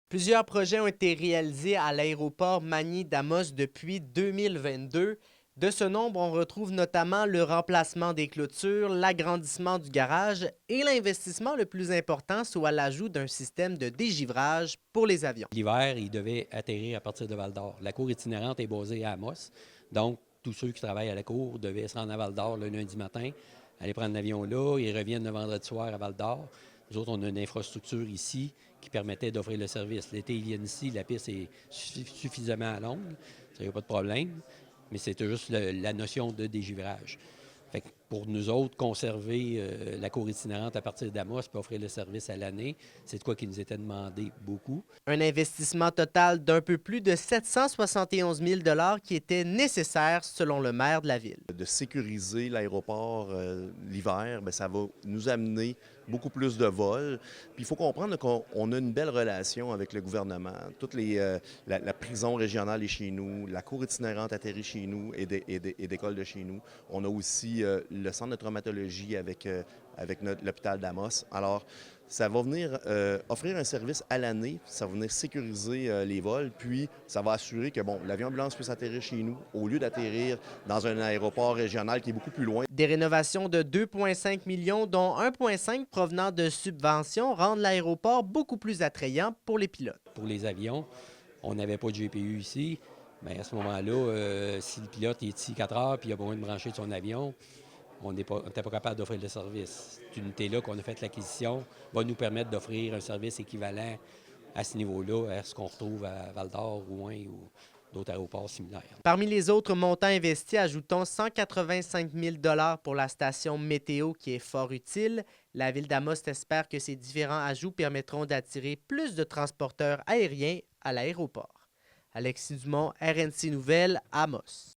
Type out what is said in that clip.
Plusieurs projets ont été réalisés à l'aéroport Magny-Damos depuis 2022. De ce nombre, on retrouve notamment le remplacement des clôtures, l'agrandissement du garage et l'investissement le plus important, soit l'ajout d'un système de dégivrage pour les avions. L'hiver, il devait atterrir à partir de Val-d'Or. La cour itinérante est basée à Amos. Donc, tous ceux qui travaillent à la cour devaient se rendre à Val-d'Or le lundi matin, aller prendre l'avion là. Ils reviennent le vendredi soir à Val-d'Or. Nous autres, on a une infrastructure ici qui permettait d'offrir le service. L'été, ils viennent ici, la piste est suffisamment longue, ça n'y a pas de problème, mais c'était juste la notion de dégivrage. Fait que pour nous autres, conserver la cour itinérante à partir d'Amos et offrir le service à l'année, c'est de quoi qui nous était demandé beaucoup. Un investissement total d'un peu plus de 771 000 qui était nécessaire selon le maire de la ville. De sécuriser l'aéroport l'hiver, bien, ça va nous amener beaucoup plus de vols. Puis il faut comprendre qu'on a une belle relation avec le gouvernement. La prison régionale est chez nous, la cour itinérante atterrit chez nous et d'école de chez nous. On a aussi le centre de traumatologie avec l'hôpital d'Amos. Alors, ça va venir offrir un service à l'année, ça va venir sécuriser les vols, puis ça va assurer que bon, l'avion ambulance puisse atterrir chez nous au lieu d'atterrir dans un aéroport régional qui est beaucoup plus loin. Des rénovations de 2,5 millions, dont 1,5 provenant de subventions, rendent l'aéroport beaucoup plus attrayant pour les pilotes. Pour les avions, on n'avait pas de GPU ici. Bien, à ce moment-là, si le pilote est ici 4 heures et il a besoin de brancher son avion, on n'était pas capable d'offrir le service. Cette unité-là qu'on a fait l'acquisition va nous permettre d'offrir un service équivalent à ce niveau-là, à ce qu'on retrouve à Val-d'Or, Rouen ou d'autres aéroports similaires. Parmi les autres montants investis, ajoutons 185 000 pour la station météo qui est fort utile. La ville d'Amos espère que ces différents ajouts permettront d'attirer plus de transporteurs aériens à l'aéroport. Alexis Dumont, RNC Nouvelles, Amos.